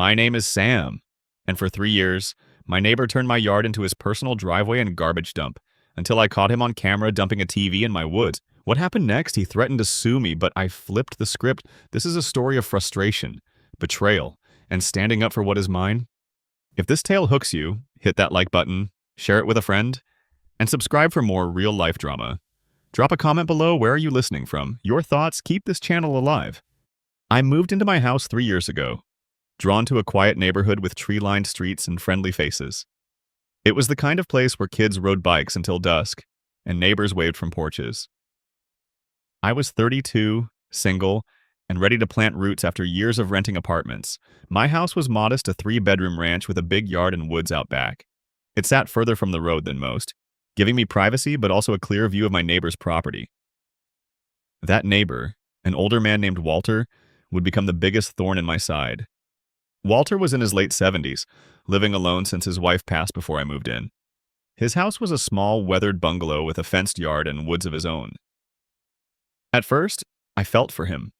My name is Sam. And for 3 years, my neighbor turned my yard into his personal driveway and garbage dump until I caught him on camera dumping a TV in my woods. What happened next? He threatened to sue me, but I flipped the script. This is a story of frustration, betrayal, and standing up for what is mine. If this tale hooks you, hit that like button, share it with a friend, and subscribe for more real-life drama. Drop a comment below. Where are you listening from? Your thoughts keep this channel alive. I moved into my house 3 years ago, drawn to a quiet neighborhood with tree-lined streets and friendly faces. It was the kind of place where kids rode bikes until dusk, and neighbors waved from porches. I was 32, single, and ready to plant roots after years of renting apartments. My house was modest, a 3-bedroom ranch with a big yard and woods out back. It sat further from the road than most, giving me privacy but also a clear view of my neighbor's property. That neighbor, an older man named Walter, would become the biggest thorn in my side. Walter was in his late 70s, living alone since his wife passed before I moved in. His house was a small, weathered bungalow with a fenced yard and woods of his own. At first, I felt for him.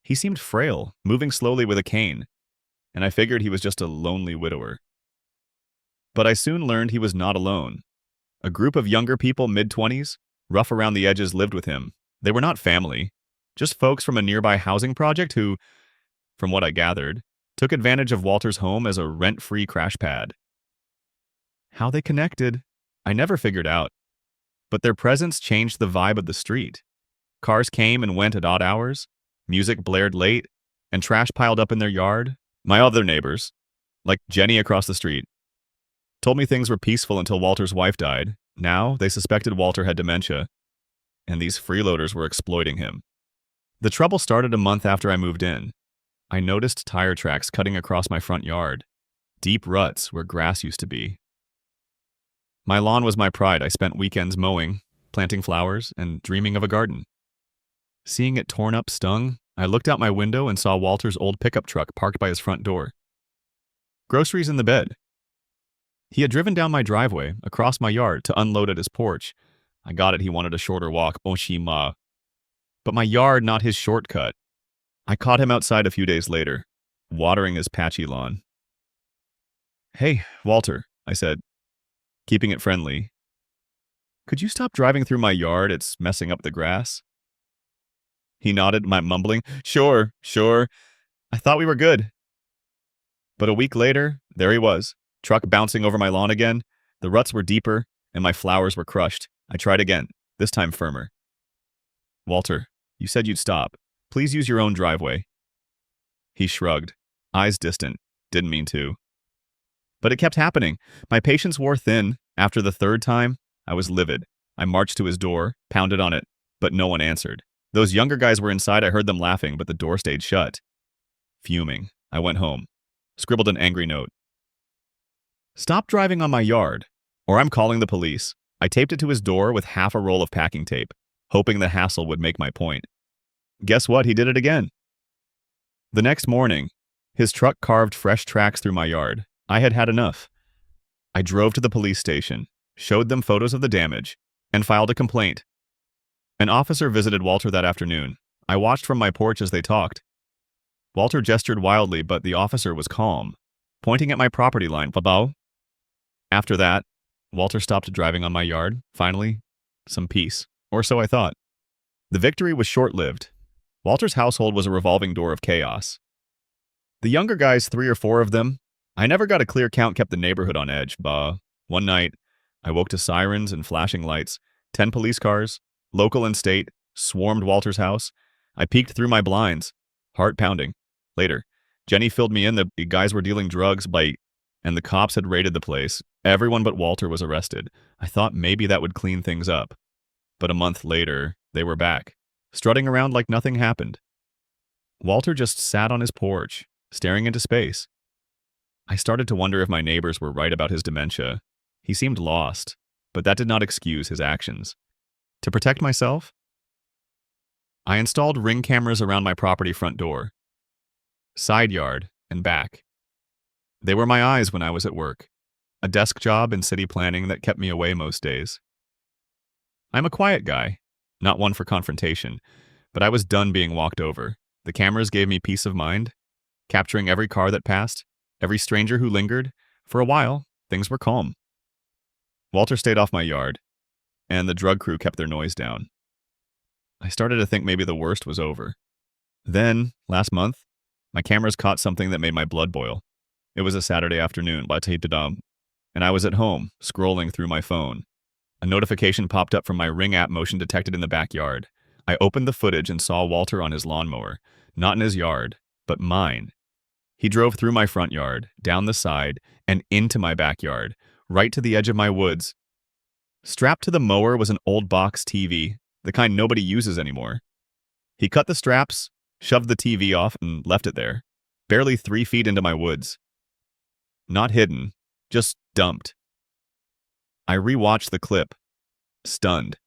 He seemed frail, moving slowly with a cane, and I figured he was just a lonely widower. But I soon learned he was not alone. A group of younger people, mid-20s, rough around the edges, lived with him. They were not family, just folks from a nearby housing project who, from what I gathered, took advantage of Walter's home as a rent-free crash pad. How they connected, I never figured out, but their presence changed the vibe of the street. Cars came and went at odd hours, music blared late, and trash piled up in their yard. My other neighbors, like Jenny across the street, told me things were peaceful until Walter's wife died. Now, they suspected Walter had dementia, and these freeloaders were exploiting him. The trouble started a month after I moved in. I noticed tire tracks cutting across my front yard, deep ruts where grass used to be. My lawn was my pride. I spent weekends mowing, planting flowers, and dreaming of a garden. Seeing it torn up stung. I looked out my window and saw Walter's old pickup truck parked by his front door. Groceries in the bed. He had driven down my driveway, across my yard, to unload at his porch. I got it, he wanted a shorter walk, Oshima. But my yard, not his shortcut. I caught him outside a few days later, watering his patchy lawn. "Hey, Walter," I said, keeping it friendly. "Could you stop driving through my yard? It's messing up the grass." He nodded, mumbling, Sure. I thought we were good." But a week later, there he was, truck bouncing over my lawn again. The ruts were deeper, and my flowers were crushed. I tried again, this time firmer. "Walter, you said you'd stop. Please use your own driveway." He shrugged, eyes distant, didn't mean to. But it kept happening. My patience wore thin. After the third time, I was livid. I marched to his door, pounded on it, but no one answered. Those younger guys were inside. I heard them laughing, but the door stayed shut. Fuming, I went home, scribbled an angry note. "Stop driving on my yard, or I'm calling the police." I taped it to his door with half a roll of packing tape, hoping the hassle would make my point. Guess what? He did it again. The next morning, his truck carved fresh tracks through my yard. I had had enough. I drove to the police station, showed them photos of the damage, and filed a complaint. An officer visited Walter that afternoon. I watched from my porch as they talked. Walter gestured wildly, but the officer was calm, pointing at my property line. Babao. After that, Walter stopped driving on my yard. Finally, some peace. Or so I thought. The victory was short-lived. Walter's household was a revolving door of chaos. The younger guys, 3 or 4 of them, I never got a clear count, kept the neighborhood on edge. One night, I woke to sirens and flashing lights. 10 police cars, local and state, swarmed Walter's house. I peeked through my blinds, heart pounding. Later, Jenny filled me in. The guys were dealing drugs, and the cops had raided the place. Everyone but Walter was arrested. I thought maybe that would clean things up. But a month later, they were back, strutting around like nothing happened. Walter just sat on his porch, staring into space. I started to wonder if my neighbors were right about his dementia. He seemed lost, but that did not excuse his actions. To protect myself, I installed ring cameras around my property front door, side yard, and back. They were my eyes when I was at work, a desk job in city planning that kept me away most days. I'm a quiet guy, not one for confrontation, but I was done being walked over. The cameras gave me peace of mind, capturing every car that passed, every stranger who lingered. For a while, things were calm. Walter stayed off my yard, and the drug crew kept their noise down. I started to think maybe the worst was over. Then, last month, my cameras caught something that made my blood boil. It was a Saturday afternoon, and I was at home, scrolling through my phone. A notification popped up from my Ring app motion detected in the backyard. I opened the footage and saw Walter on his lawnmower, not in his yard, but mine. He drove through my front yard, down the side, and into my backyard, right to the edge of my woods. Strapped to the mower was an old box TV, the kind nobody uses anymore. He cut the straps, shoved the TV off, and left it there, barely 3 feet into my woods. Not hidden, just dumped. I rewatched the clip, stunned.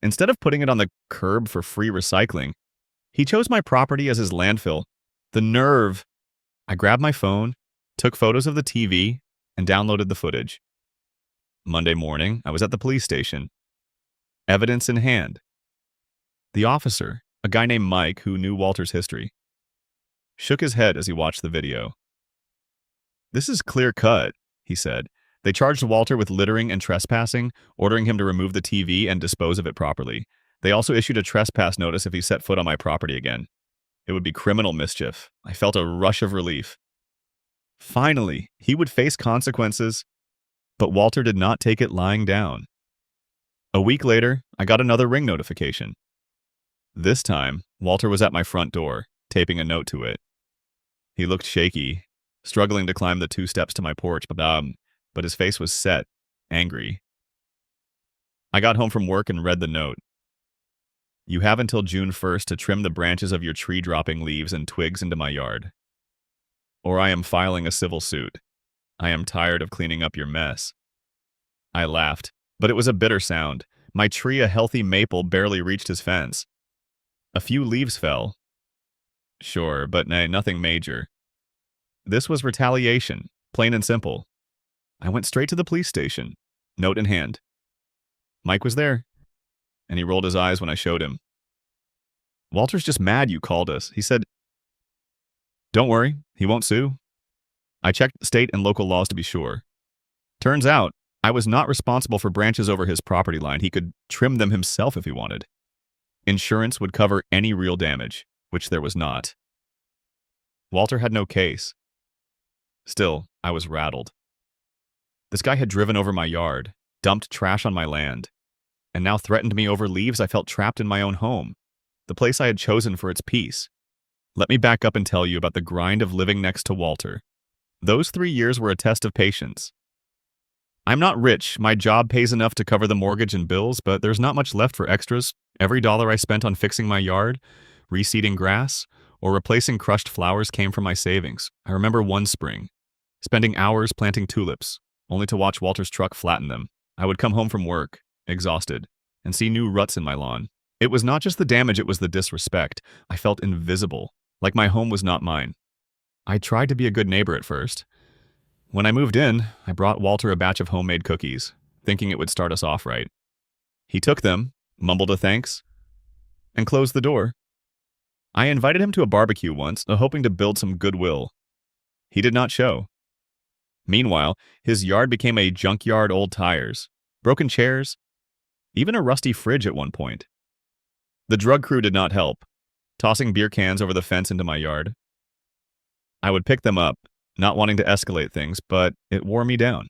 Instead of putting it on the curb for free recycling, he chose my property as his landfill. The nerve! I grabbed my phone, took photos of the TV, and downloaded the footage. Monday morning, I was at the police station. Evidence in hand. The officer, a guy named Mike who knew Walter's history, shook his head as he watched the video. "This is clear cut," he said. "They charged Walter with littering and trespassing, ordering him to remove the TV and dispose of it properly. They also issued a trespass notice if he set foot on my property again. It would be criminal mischief." I felt a rush of relief. Finally, he would face consequences, but Walter did not take it lying down. A week later, I got another Ring notification. This time, Walter was at my front door, taping a note to it. He looked shaky, struggling to climb the 2 steps to my porch, but his face was set, angry. I got home from work and read the note. "You have until June 1st to trim the branches of your tree dropping leaves and twigs into my yard, or I am filing a civil suit. I am tired of cleaning up your mess." I laughed, but it was a bitter sound. My tree, a healthy maple, barely reached his fence. A few leaves fell. Sure, but nothing major. This was retaliation, plain and simple. I went straight to the police station, note in hand. Mike was there, and he rolled his eyes when I showed him. "Walter's just mad you called us," he said. "Don't worry, he won't sue." I checked state and local laws to be sure. Turns out, I was not responsible for branches over his property line. He could trim them himself if he wanted. Insurance would cover any real damage, which there was not. Walter had no case. Still, I was rattled. This guy had driven over my yard, dumped trash on my land, and now threatened me over leaves. I felt trapped in my own home, the place I had chosen for its peace. Let me back up and tell you about the grind of living next to Walter. Those 3 years were a test of patience. I'm not rich. My job pays enough to cover the mortgage and bills, but there's not much left for extras. Every dollar I spent on fixing my yard, reseeding grass, or replacing crushed flowers came from my savings. I remember one spring, spending hours planting tulips, only to watch Walter's truck flatten them. I would come home from work, exhausted, and see new ruts in my lawn. It was not just the damage, it was the disrespect. I felt invisible, like my home was not mine. I tried to be a good neighbor at first. When I moved in, I brought Walter a batch of homemade cookies, thinking it would start us off right. He took them, mumbled a thanks, and closed the door. I invited him to a barbecue once, hoping to build some goodwill. He did not show. Meanwhile, his yard became a junkyard, old tires, broken chairs, even a rusty fridge at one point. The drug crew did not help, tossing beer cans over the fence into my yard. I would pick them up, not wanting to escalate things, but it wore me down.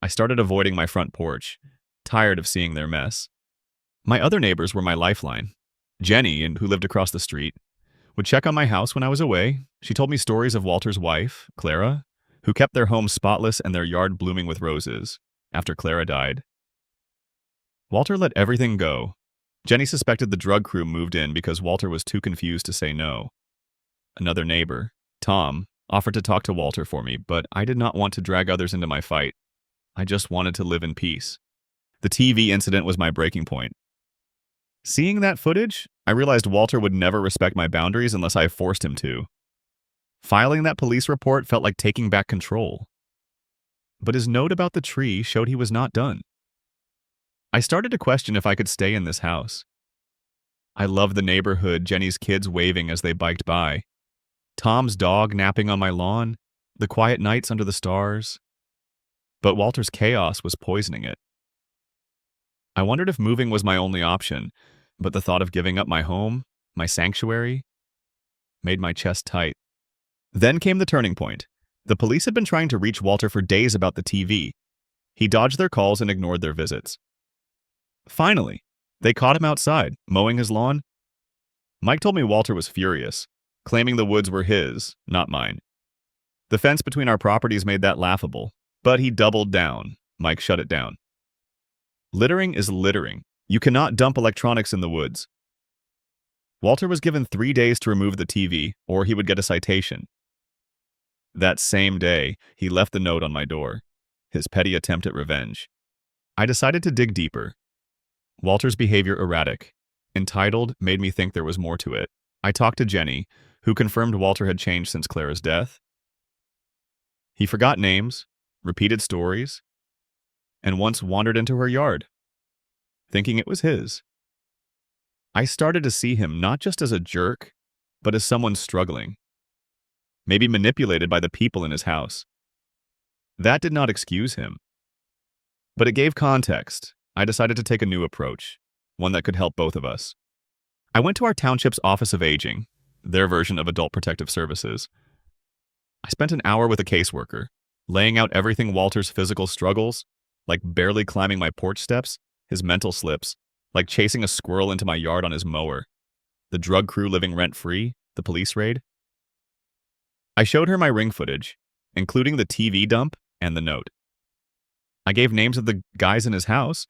I started avoiding my front porch, tired of seeing their mess. My other neighbors were my lifeline. Jenny, who lived across the street, would check on my house when I was away. She told me stories of Walter's wife, Clara, who kept their home spotless and their yard blooming with roses after Clara died. Walter let everything go. Jenny suspected the drug crew moved in because Walter was too confused to say no. Another neighbor, Tom, offered to talk to Walter for me, but I did not want to drag others into my fight. I just wanted to live in peace. The TV incident was my breaking point. Seeing that footage, I realized Walter would never respect my boundaries unless I forced him to. Filing that police report felt like taking back control. But his note about the tree showed he was not done. I started to question if I could stay in this house. I loved the neighborhood, Jenny's kids waving as they biked by. Tom's dog napping on my lawn, the quiet nights under the stars. But Walter's chaos was poisoning it. I wondered if moving was my only option, but the thought of giving up my home, my sanctuary, made my chest tight. Then came the turning point. The police had been trying to reach Walter for days about the TV. He dodged their calls and ignored their visits. Finally, they caught him outside, mowing his lawn. Mike told me Walter was furious, claiming the woods were his, not mine. The fence between our properties made that laughable, but he doubled down. Mike shut it down. Littering is littering. You cannot dump electronics in the woods. Walter was given 3 days to remove the TV, or he would get a citation. That same day, he left the note on my door, his petty attempt at revenge. I decided to dig deeper. Walter's behavior erratic. Entitled made me think there was more to it. I talked to Jenny, who confirmed Walter had changed since Clara's death. He forgot names, repeated stories, and once wandered into her yard, thinking it was his. I started to see him not just as a jerk, but as someone struggling, maybe manipulated by the people in his house. That did not excuse him, but it gave context. I decided to take a new approach, one that could help both of us. I went to our township's Office of Aging, their version of Adult Protective Services. I spent an hour with a caseworker, laying out everything Walter's physical struggles, like barely climbing my porch steps, his mental slips, like chasing a squirrel into my yard on his mower, the drug crew living rent-free, the police raid. I showed her my ring footage, including the TV dump and the note. I gave names of the guys in his house,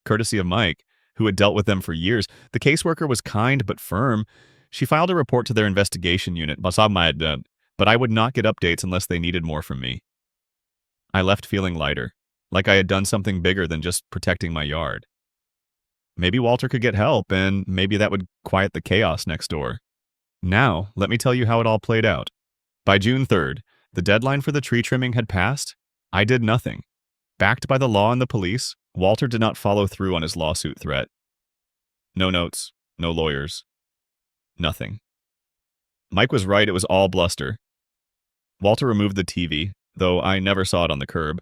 courtesy of Mike, who had dealt with them for years. The caseworker was kind but firm. She filed a report to their investigation unit, but I would not get updates unless they needed more from me. I left feeling lighter, like I had done something bigger than just protecting my yard. Maybe Walter could get help, and maybe that would quiet the chaos next door. Now, let me tell you how it all played out. By June 3rd, the deadline for the tree trimming had passed. I did nothing. Backed by the law and the police, Walter did not follow through on his lawsuit threat. No notes, no lawyers, nothing. Mike was right, it was all bluster. Walter removed the TV, though I never saw it on the curb.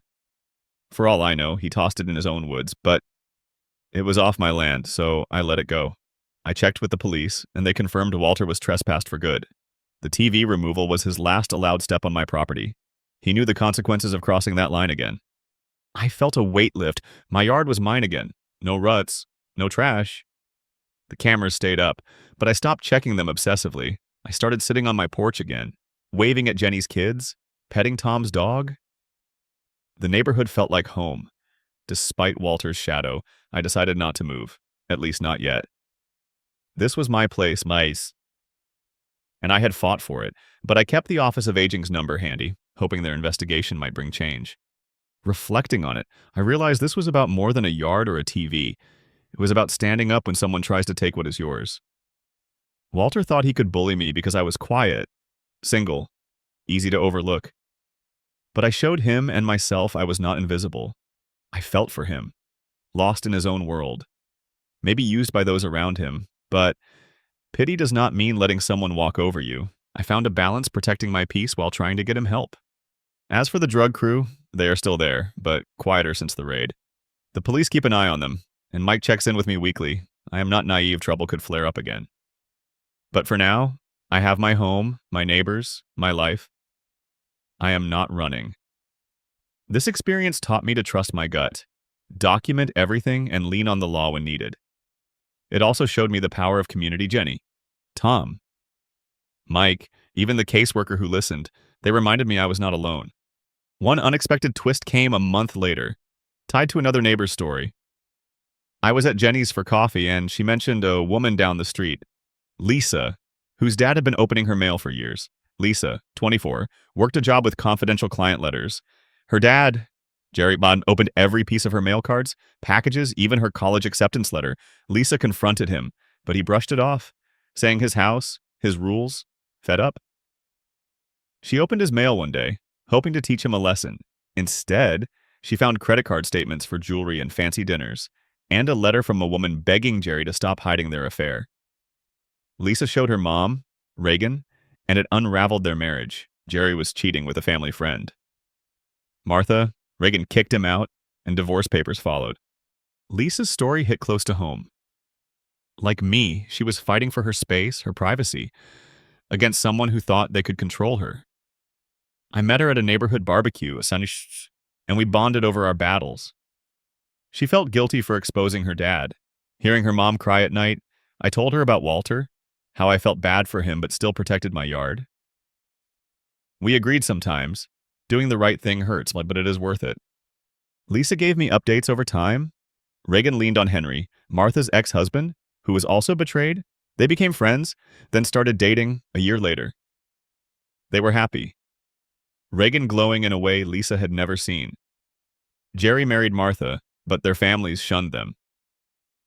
For all I know, he tossed it in his own woods, but it was off my land, so I let it go. I checked with the police, and they confirmed Walter was trespassed for good. The TV removal was his last allowed step on my property. He knew the consequences of crossing that line again. I felt a weight lift. My yard was mine again. No ruts, no trash. The cameras stayed up, but I stopped checking them obsessively. I started sitting on my porch again, waving at Jenny's kids, petting Tom's dog. The neighborhood felt like home. Despite Walter's shadow, I decided not to move, at least not yet. This was my place, and I had fought for it, but I kept the Office of Aging's number handy, hoping their investigation might bring change. Reflecting on it, I realized this was about more than a yard or a TV. It was about standing up when someone tries to take what is yours. Walter thought he could bully me because I was quiet, single, easy to overlook. But I showed him and myself I was not invisible. I felt for him, lost in his own world, maybe used by those around him, but pity does not mean letting someone walk over you. I found a balance protecting my peace while trying to get him help. As for the drug crew, they are still there, but quieter since the raid. The police keep an eye on them, and Mike checks in with me weekly. I am not naive, trouble could flare up again. But for now, I have my home, my neighbors, my life. I am not running. This experience taught me to trust my gut, document everything, and lean on the law when needed. It also showed me the power of community. Jenny, Tom, Mike, even the caseworker who listened, they reminded me I was not alone. One unexpected twist came a month later, tied to another neighbor's story. I was at Jenny's for coffee, and she mentioned a woman down the street, Lisa, whose dad had been opening her mail for years. Lisa, 24, worked a job with confidential client letters. Her dad, Jerry Bond, opened every piece of her mail cards, packages, even her college acceptance letter. Lisa confronted him, but he brushed it off, saying his house, his rules, fed up. She opened his mail one day, hoping to teach him a lesson. Instead, she found credit card statements for jewelry and fancy dinners, and a letter from a woman begging Jerry to stop hiding their affair. Lisa showed her mom, Reagan, and it unraveled their marriage. Jerry was cheating with a family friend. Martha, Reagan kicked him out, and divorce papers followed. Lisa's story hit close to home. Like me, she was fighting for her space, her privacy, against someone who thought they could control her. I met her at a neighborhood barbecue, and we bonded over our battles. She felt guilty for exposing her dad. Hearing her mom cry at night, I told her about Walter, how I felt bad for him but still protected my yard. We agreed sometimes. Doing the right thing hurts, but it is worth it. Lisa gave me updates over time. Reagan leaned on Henry, Martha's ex-husband, who was also betrayed. They became friends, then started dating a year later. They were happy. Reagan glowing in a way Lisa had never seen. Jerry married Martha, but their families shunned them.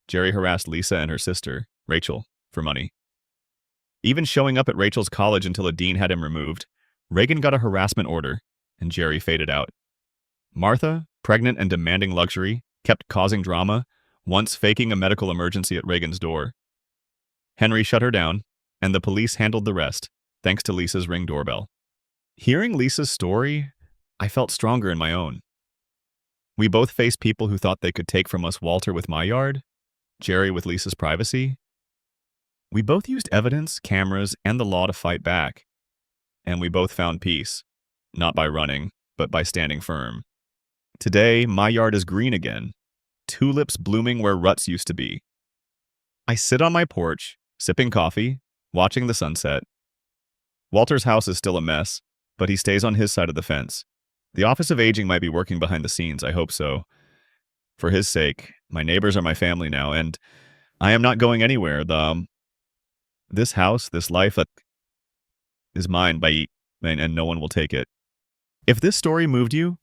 Jerry harassed Lisa and her sister, Rachel, for money. Even showing up at Rachel's college until a dean had him removed, Reagan got a harassment order, and Jerry faded out. Martha, pregnant and demanding luxury, kept causing drama, once faking a medical emergency at Reagan's door. Henry shut her down, and the police handled the rest, thanks to Lisa's Ring doorbell. Hearing Lisa's story, I felt stronger in my own. We both faced people who thought they could take from us Walter with my yard, Jerry with Lisa's privacy. We both used evidence, cameras, and the law to fight back. And we both found peace, not by running, but by standing firm. Today, my yard is green again, tulips blooming where ruts used to be. I sit on my porch, sipping coffee, watching the sunset. Walter's house is still a mess, but he stays on his side of the fence. The Office of Aging might be working behind the scenes, I hope so. For his sake, my neighbors are my family now, and I am not going anywhere. This house, this life is mine and no one will take it. If this story moved you,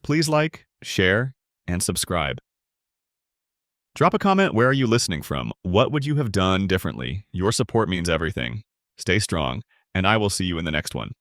please like, share, and subscribe. Drop a comment. Where are you listening from? What would you have done differently? Your support means everything. Stay strong, and I will see you in the next one.